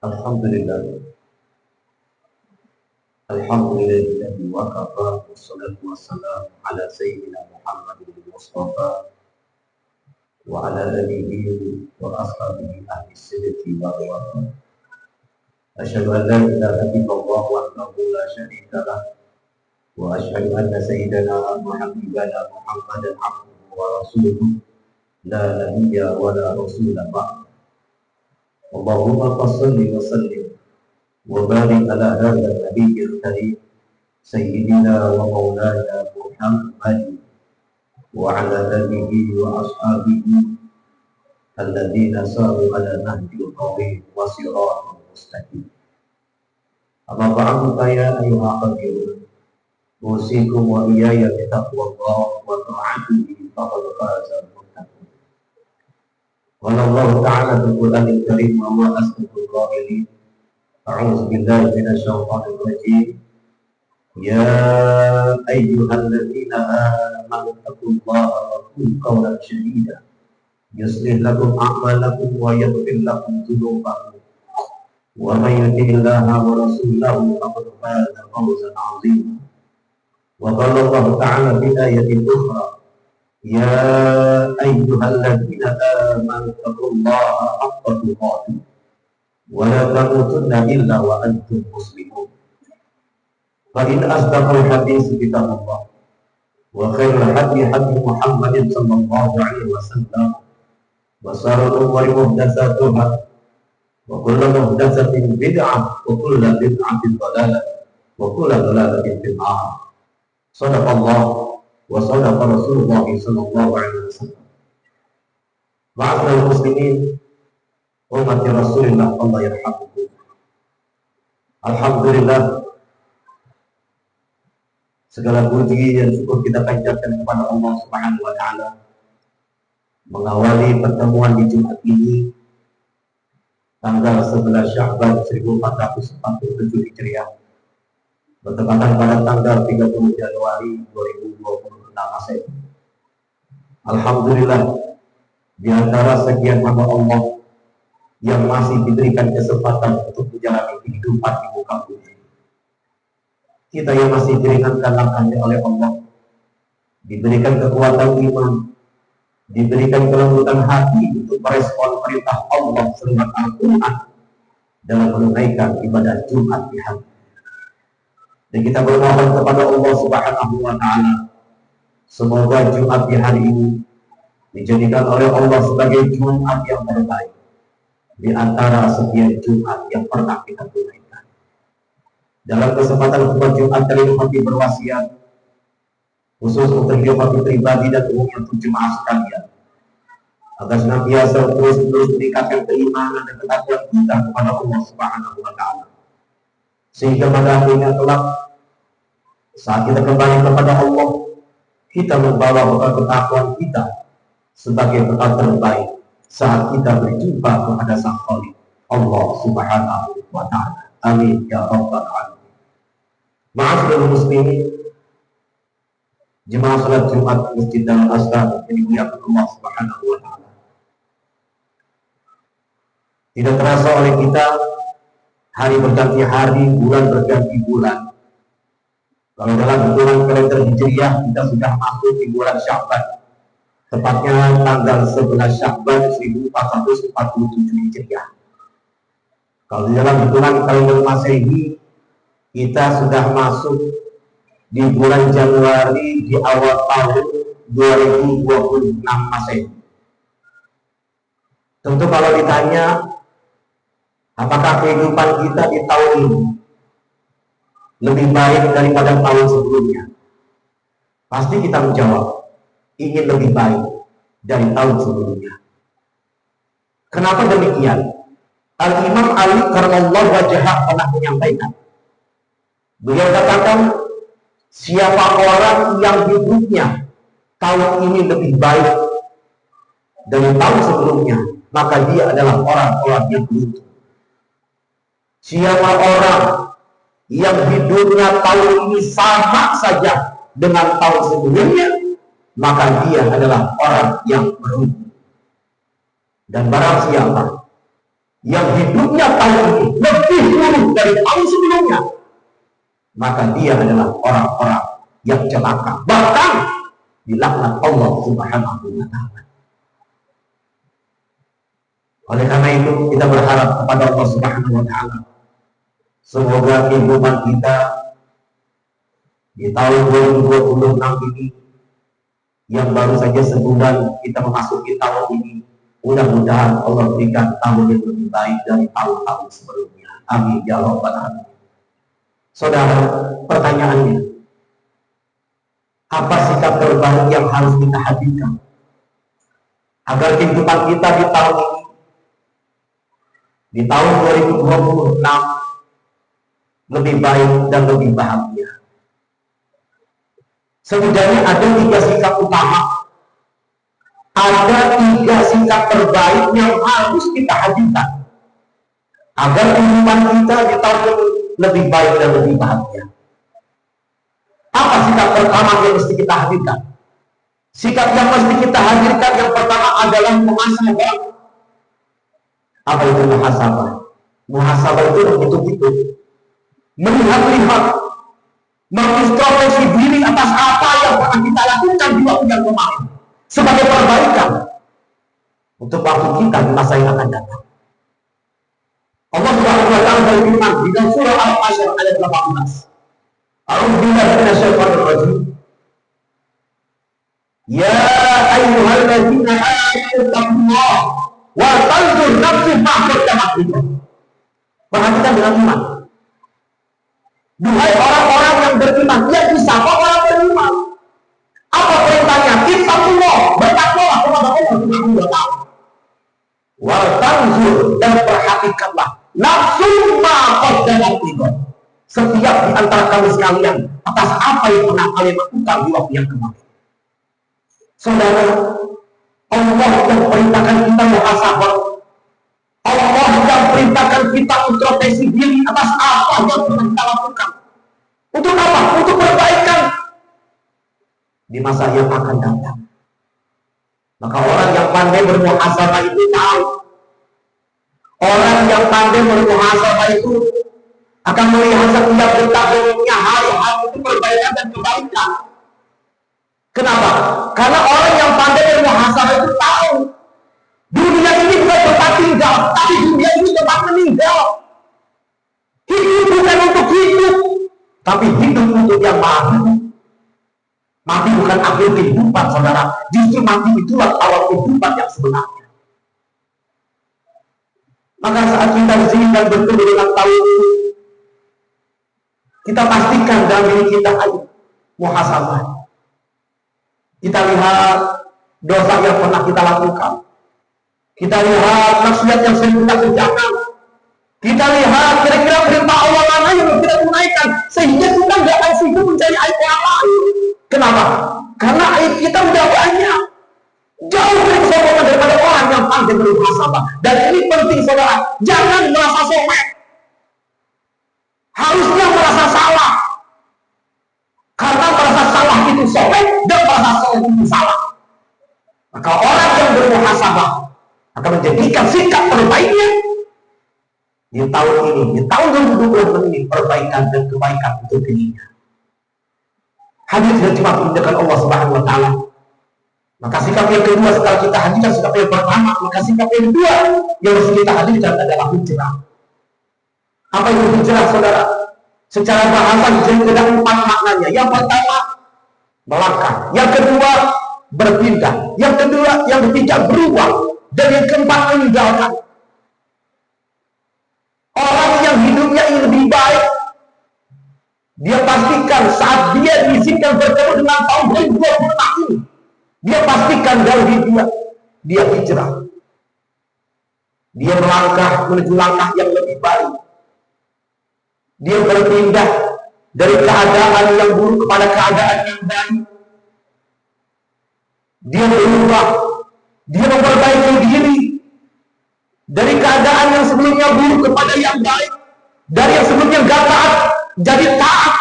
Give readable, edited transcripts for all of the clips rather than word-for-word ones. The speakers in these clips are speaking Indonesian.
Alhamdulillah. Alhamdulillah wa kafa wassalatu wassalamu ala sayyidina Muhammadin Mustafa wa ala alihi wa ashabihi ahli sidqi wa wafa. Asyhadu an la ilaha illallah wahdahu la syarika lah wa asyhadu anna sayyidana wa habibana Muhammadan abduhu wa rasuluhu la nabiyya wa la rasula ba'd. Allahumma salli wa sallim wa barik ala hadzal nabiyil karim sayyidina wa maulana Muhammad wa ala alihi wa ashabihi alladzina saru ala nahjil qawim wa siratal mustaqim. Amma ba'du ya ayyuhal hadirin, usikum wa iyaya bi taqwallah wa ta'atihi faqad faza al-muttaqun. Qala Allah ta'ala fil Qur'anil Karim wa huwa asdaqul qa'ilin. A'udzu billahi minasy syaithanir rajim. Ya ayyuhalladzina amanu taqullaha wa qulu qawlan sadida yuslih lakum a'malakum wa yaghfir lakum dhunubakum wa may yuti'illaha wa rasulahu faqad faza fawzan 'azima. Wa qala Allah ta'ala fi ayatin ukhra, ya ayyuhalladzina amanu taqullaha haqqa tuqatih wa la tamutunna illa wa antum muslimun. Fa in asdaqal hadits kitabullah wa khairul hadi hadi Muhammadin sallallahu alaihi wasallam wa sharrul umuri muhdatsatuha wa kullu muhdatsatin bid'ah wa kullu bid'atin dhalalah wa kullu dhalalatin fil nar. Shadaqallah wa shadaqa Rasulullah sallallahu alaihi wasallam. Ma'asyiral muslimin, umat Rasulullah, Allah yarhamukum. Alhamdulillah, segala puji dan syukur kita panjatkan kepada Allah Subhanahu wa taala. Mengawali pertemuan di Jumat ini tanggal 11 Sya'ban 1447 Hijriah, bertepatan pada tanggal 30 Januari 2026 Masehi. Alhamdulillah, di antara sekian hamba Allah yang masih diberikan kesempatan untuk menjalani kehidupan di muka bumi, kita yang masih diringankan langkahnya oleh Allah, diberikan kekuatan iman, diberikan kelembutan hati untuk merespon perintah Allah selewat Al-Quran dalam menunaikan ibadah Jumat di hari. Dan kita bermohon kepada Allah Subhanahu wa taala, semoga Jumat di hari ini dijadikan oleh Allah sebagai Jumat yang terbaik di antara sekian Jumat yang pernah kita tunaikan. Dalam kesempatan khutbah Jumat kali ini kami berwasiat khusus untuk kami pribadi dan umumnya untuk jemaah sekalian, agar senantiasa terus meningkatkan keimanan dan ketakwaan kita kepada Allah Subhanahu wa taala, sehingga pada akhirnya kelak saat kita kembali kepada Allah, kita membawa bekal ketakwaan kita sebagai bekal terbaik saat kita berjumpa kepada Sang Khalik Allah Subhanahu wa taala. Amin ya rabbal alamin. Ma'asyiral muslimin, jemaah salat Jumat Masjid Darul Azhar yang dimuliakan Allah Subhanahu wa taala. Tidak terasa oleh kita, hari berganti hari, bulan berganti bulan. Kalau dalam hitungan kalender Hijriah kita sudah masuk di bulan Sya'ban, tepatnya tanggal 11 Sya'ban 1447 Hijriah. Kalau di dalam hitungan kalender Masehi kita sudah masuk di bulan Januari di awal tahun 2026 Masehi. Tentu kalau ditanya apakah kehidupan kita di tahun ini lebih baik daripada tahun sebelumnya, pasti kita menjawab ingin lebih baik dari tahun sebelumnya. Kenapa demikian? Al-Imam Ali karramallahu wajhah pernah menyampaikan, beliau katakan, siapa orang yang hidupnya tahun ini lebih baik dari tahun sebelumnya, maka dia adalah orang-orang yang beruntung. Siapa orang yang hidupnya tahun ini sama saja dengan tahun sebelumnya, maka dia adalah orang yang beruntung. Dan barang siapa yang hidupnya tahun ini lebih buruk dari tahun sebelumnya, maka dia adalah orang-orang yang celaka, bahkan dilaknat Allah Subhanahu wa Ta'ala. Oleh karena itu kita berharap kepada Allah Subhanahu wa Ta'ala, semoga kehidupan kita di tahun 2026 ini, yang baru saja sebulan kita memasuki tahun ini, mudah-mudahan Allah berikan tahun yang lebih baik dari tahun-tahun sebelumnya. Amin ya rabbal alamin. Saudara, pertanyaannya, apa sikap terbaik yang harus kita hadirkan agar kehidupan kita di tahun ini, di tahun 2026, lebih baik dan lebih bahagia? Setidaknya ada 3 sikap utama, ada 3 sikap terbaik yang harus kita hadirkan agar kehidupan kita di tahun ini lebih baik dan lebih bahagia. Apa sikap pertama yang mesti kita hadirkan? Sikap yang mesti kita hadirkan yang pertama adalah muhasabah. Apa itu muhasabah? Muhasabah itu begitu-begitu, melihat-lihat, mengintrospeksi diri atas apa yang pernah kita lakukan di waktu yang kemarin sebagai perbaikan untuk waktu kita di masa yang akan datang. Allah Subhanahu wa Ta'ala berfirman di dalam surah Al-Hasyr ayat 18. A'udzubillahi minasyaitonir rajim. Ya ayyuhalladzina amanu taqullaha wa tanzur nafsun ma qaddamat lighad. Perhatikan dengan iman. Duhai orang-orang yang beriman, yang disapa orang beriman. Apa perintahnya? Ittaqullah, bertakwalah kepada Allah Subhanahu wa Ta'ala. Wa tanzur, dan perhatikanlah nafsun ma qaddamat lighad. Setiap di antara kami sekalian atas apa yang pernah kalian lakukan di waktu yang kemarin. Saudara, Allah yang perintahkan kita muhasabah. Allah yang perintahkan kita introspeksi diri atas apa yang pernah kita lakukan. Untuk apa? Untuk perbaikan di masa yang akan datang. Maka orang yang pandai bermuhasabah itu tahu. Orang yang pandai bermuhasabah itu akan melihat setiap detik-detiknya, hari-hari itu perbaikan dan kebaikan. Kenapa? Karena orang yang pandai bermuhasabah itu tahu dunia ini bukan tempat tinggal, tapi dunia ini tempat meninggal. Hidup bukan untuk hidup, tapi hidup untuk yang mati. Mati bukan akhir kehidupan, saudara. Justru mati itulah awal kehidupan yang sebenarnya. Maka saat kita di sini dan bertemu dengan tahun ini, kita pastikan dalam diri kita ayo muhasabah. Kita lihat dosa yang pernah kita lakukan. Kita lihat maksiat yang sering kita kerjakan. Kita lihat kira-kira perintah Allah mana yang kita tunaikan, sehingga kita nggak akan sibuk mencari aib yang lain. Kenapa? Karena aib kita udah banyak. Jauh dari kesombongan daripada orang yang pandai bermuhasabah. Dan ini penting, saudara. Jangan merasa sombong. Harusnya merasa salah. Karena merasa salah itu sombong dan merasa sombong itu salah. Maka orang yang bermuhasabah akan menjadikan sikap terbaiknya di tahun ini, di tahun 2020 ini, perbaikan dan kebaikan untuk dirinya. Hadir tidak cuma menunjukkan Allah Subhanahu wa Ta'ala. Maka sikap yang kedua setelah kita hadirkan sikap yang pertama, maka sikap yang kedua yang harus kita hadirkan adalah hijrah. Apa itu hijrah, saudara? Secara bahasa hijrah ada 4 maknanya. Yang pertama, melangkah. Yang kedua, berpindah. Yang kedua, yang ketiga, berubah. Dan yang keempat, meninggalkan. Orang yang hidupnya ini lebih baik, dia pastikan saat dia diizinkan bertemu dengan tahun 2020 ini, dia pastikan dari dia hijrah. Dia melangkah menuju langkah yang lebih baik. Dia berpindah dari keadaan yang buruk kepada keadaan yang baik. Dia berubah. Dia memperbaiki diri dari keadaan yang sebelumnya buruk kepada yang baik. Dari yang sebelumnya gak taat jadi taat.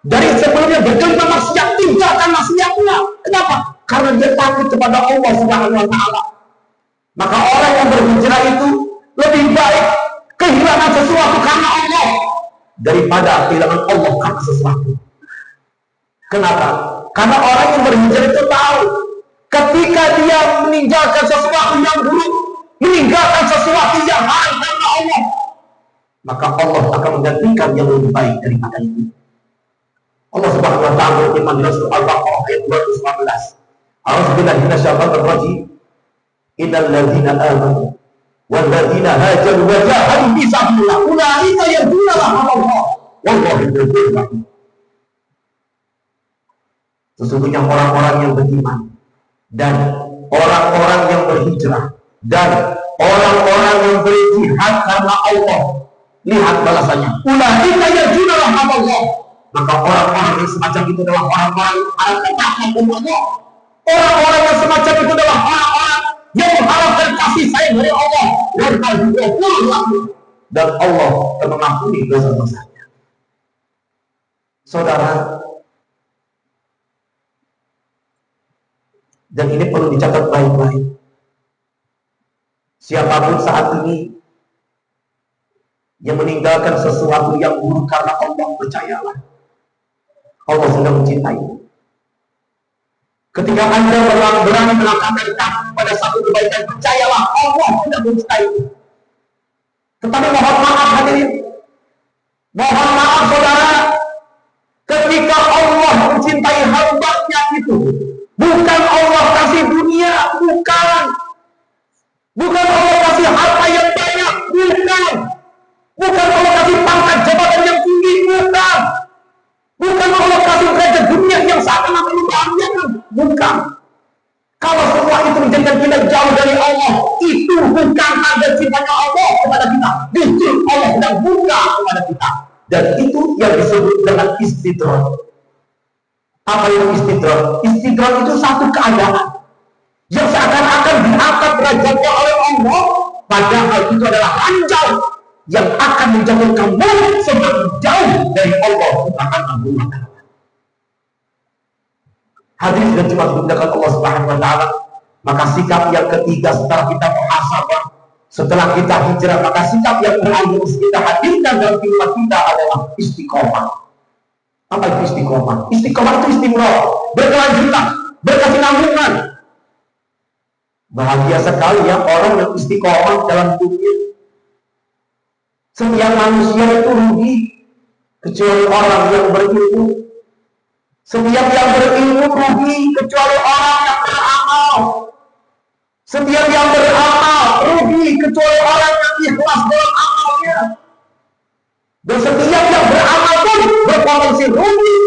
Dari yang sebelumnya bergelimang maksiat tinggalkan maksiatnya. Kenapa? Karena dia takut kepada Allah Subhanahu wa Ta'ala. Maka orang yang berhijrah baik kehilangan sesuatu karena Allah daripada kehilangan Allah karena sesuatu. Kenapa? Karena orang yang berhijrah itu tahu ketika dia meninggalkan sesuatu yang buruk, meninggalkan sesuatu yang haram karena Allah, maka Allah akan menggantikan yang lebih baik daripada itu. Allah Subhanahu wa taala berfirman dalam surah Al-Baqarah ayat 215. A'udzubillahi minasyaitonir rajim. Innal ladzina amanu wal ladzina hajaru wa jahadu fi sabilillah ulaika yarjuna rahmatullah wallahu ghafurur rahim. Sesungguhnya orang-orang yang beriman dan orang-orang yang berhijrah dan orang-orang yang berjihad karena Allah, lihat balasannya. Ulaika yarjuna rahmatullah. Maka orang-orang yang semacam itu adalah orang-orang yang mengharapkan rahmat Allah. Orang-orang yang semacam itu adalah orang-orang yang mengharapkan kasih sayang dari Allah. Dan Allah akan mengampuni dosa-dosanya. Saudara, dan ini perlu dicatat baik-baik. Siapapun saat ini yang meninggalkan sesuatu yang buruk karena Allah, percayalah, Allah sedang mencintai. Ketika Anda berani melangkahkan kaki pada satu kebaikan, percayalah Allah sedang mencintai. Tetapi mohon maaf hadirin, mohon maaf saudara, ketika Allah mencintai hamba-Nya itu, bukan Allah kasih dunia, bukan Allah kasih harta yang banyak, bukan Allah kasih pangkat jabatan yang tinggi, bukan Allah kasih derajat dunia yang sangat membahagiakan, bukan. Kalau semua itu menjadikan kita jauh dari Allah, itu bukan tanda cintanya Allah kepada kita. Justru Allah sedang buka kepada kita, dan itu yang disebut dengan istidrak. Apa itu istidrak? Istidrak itu satu keadaan yang seakan-akan diangkat derajatnya oleh Allah, padahal itu adalah ranjau yang akan menjatuhkan kamu semakin jauh dari Allah Subhanahu wa taala. Hadirin dan jemaat dimuliakan Allah Subhanahu wa taala, maka sikap yang ketiga setelah kita muhasabah, setelah kita hijrah, maka sikap yang terakhir kita hadirkan dalam kehidupan kita adalah istiqomah. Apa itu istiqomah? Istiqomah itu istimror, berkelanjutan, berkesinambungan. Bahagia sekali ya orang yang istiqomah dalam hidupnya. Setiap manusia itu rugi kecuali orang yang berilmu. Setiap yang berilmu rugi kecuali orang yang beramal. Setiap yang beramal rugi kecuali orang yang ikhlas dalam amalnya. Dan setiap yang beramal pun berpotensi rugi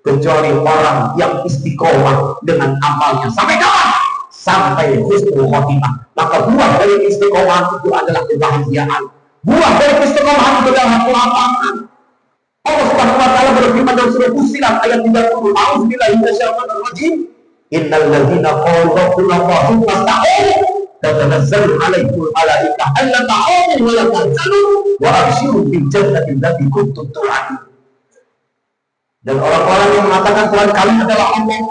kecuali orang yang istiqomah dengan amalnya. Sampai kapan? Sampai husnul khotimah. Maka buah dari istiqomah itu adalah kebahagiaan. Buah dari istiqomah itu adalah kelapangan. Allah Subhanahu wa taala berfirman dalam surah Fussilat ayat 30, A'udzubillahi minasyaitonir rajim. Innal ladzina qalu rabbuna Allah tsumma istaqamu tatanazzalu 'alaihimul malaikatu alla ta'budu wa la tahzanu wa abshiru bil jannati allati kuntum tu'adun. Dan orang-orang yang mengatakan Tuhan kami adalah Allah,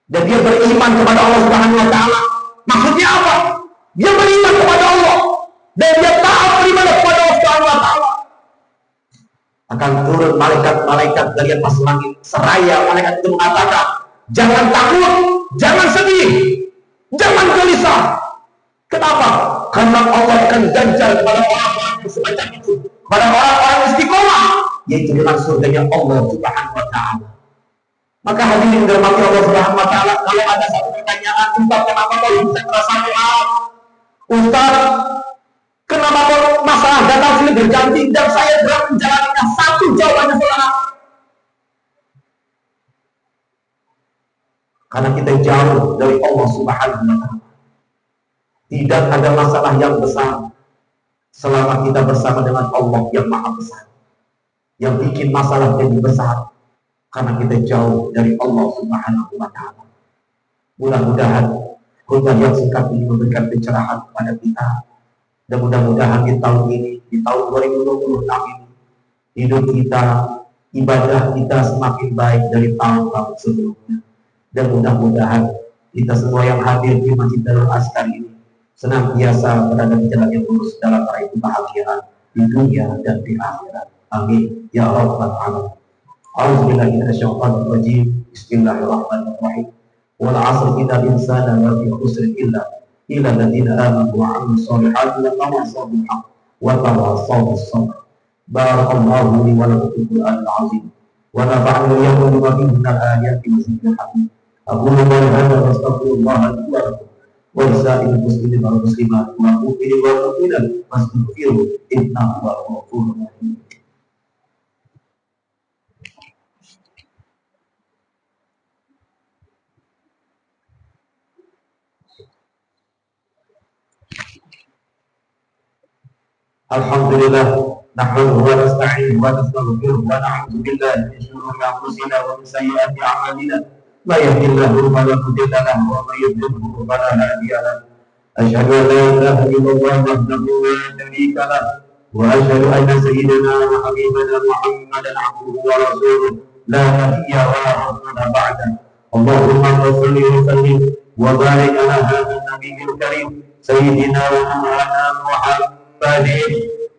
dan dia beriman kepada Allah Subhanahu wa taala. Maksudnya apa? Dia beriman kepada Allah dan dia taat beriman kepada Allah Subhanahu wa taala. Akan turun malaikat-malaikat dari atas langit, seraya malaikat itu mengatakan, jangan takut, jangan sedih, jangan gelisah. Kenapa? Karena Allah akan ganjar kepada orang-orang yang semacam itu, kepada orang-orang istiqomah, yaitu dengan surganya Allah Subhanahu wa taala. Maka hadirin dirahmati Allah Subhanahu wa taala, kalau ada satu pertanyaan, Ustaz, kenapa kau bisa merasa doa? Ustaz, kenapa kok masalah datang silih berganti dan saya berat menjalaninya? Satu jawabannya saudara, karena kita jauh dari Allah Subhanahu wa taala. Tidak ada masalah yang besar selama kita bersama dengan Allah yang Maha Besar. Yang bikin masalah jadi besar karena kita jauh dari Allah Subhanahu wa taala. Mudah-mudahan khutbah yang singkat ini memberikan pencerahan kepada kita. Dan mudah-mudahan di tahun ini, di tahun 2026 ini, hidup kita, ibadah kita semakin baik dari tahun-tahun sebelumnya. Dan mudah-mudahan kita semua yang hadir di Masjid Darul Askar ini senantiasa berada di jalan yang lurus dalam meraih kebahagiaan di dunia dan di akhirat. Amin ya rabbal alamin. A'udzubillahi minasyaitonir rajim. Bismillahirrahmanirrahim. Wal 'asri innal insana lafi khusrin illa alladziina aamanu wa 'amilus shaalihati wa tawassaw bil haqq wa tawassaw bis sabr. Barakallahu li wa lakum fil Qur'anil 'azim. Wa nafa'ani wa iyyakum bima fihi minal ayati wa dzikril hakim. Aqulu qawli hadza wa astaghfirullaha li wa lakum wa lisa'il muslimin wal muslimat wal mu'minin wal mu'minat fastaghfiruhu innahu huwal ghafurur rahim. Alhamdulillah, nahmaduhu wa nasta'inuhu wa nastaghfiruhu wa na'udzu billahi min shururi anfusina wa min sayyiati a'malina. Ma yahdihillahu fala mudilla lahu wa may yudlilhu fala hadiya lahu. Asyhadu an la ilaha illallah wahdahu la syarika lahu wa asyhadu anna sayyidana wa habibana Muhammadan 'abduhu wa rasuluhu la nabiyya wa la rasula ba'dahu. Allahumma shalli wa sallim wa barik ala hadzal nabiyil karim sayyidina wa maulana Muhammadin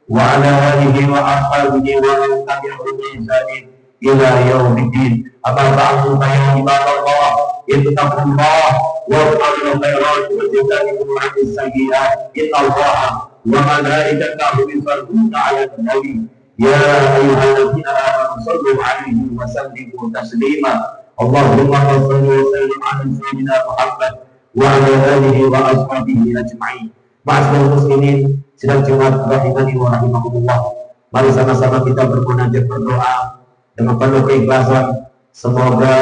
wa ala alihi wa ashabihi wa man tabi'ahum bi ihsanin ila yaumiddin. Amma ba'du fa ya ibadallah ittaqullah wa fa'alul khairat wa tajtanibu as-sayyi'at. Innallaha wa malaikatahu yusalluna 'alan nabi ya ayyuhalladzina amanu sallu 'alaihi wa sallimu taslima. Allahumma shalli wa sallim 'ala sayyidina Muhammad wa ala alihi wa ashabihi ajma'in. Ma'asyiral muslimin, sidang Jumat rahimani wa rahimakumullah. Mari sama-sama kita bermunajat, berdoa dengan penuh keikhlasan. Semoga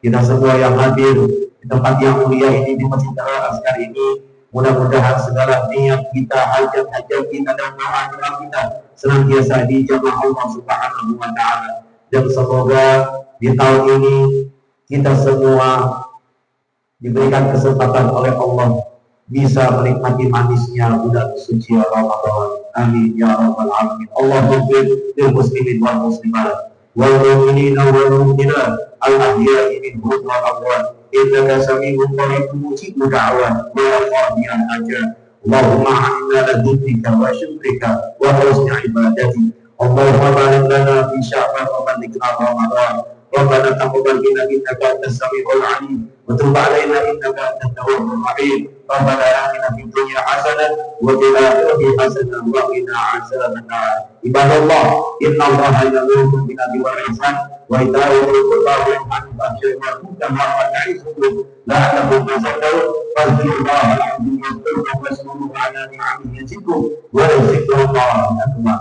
kita semua yang hadir di tempat yang mulia ini, di Masjid Al-Azkar ini, mudah-mudahan segala niat kita, hajat-hajat kita dan doa-doa kita senantiasa dijabah Allah Subhanahu wa taala. Dan semoga di tahun ini kita semua diberikan kesempatan oleh Allah bisa menikmati manisnya bulan suci Ramadan. Amin ya rabbal alamin. Allahumma lil muslimin wal muslimat wal mu'minina wal mu'minat al ahya'i minhum wal amwat innaka sami'un qaribun mujibud da'wat wa qadiyal hajat. Allahumma inna ladzukrika wa syukrika wa husni ibadati. Allahumma barik lana fi sya'ban wa ballighna Ramadan. Rabbana taqabbal minna innaka antas samiul 'alim wa tub 'alaina innaka antat tawwabur rahim. Rabbana atina fid dunya hasanah wa fil akhirati hasanah wa qina adzabannar. Ibadallah, innallaha ya'muru bil 'adli wal ihsan wa ita'i dzil qurba wa yanha 'anil fahsya'i wal munkari wa ya'izukum la'allakum tadhakkarun. Fadhkurullaha al-'azim wa dhkuruhu washkuruhu 'ala ni'amihi yazidkum wa la dzikrullahi akbar.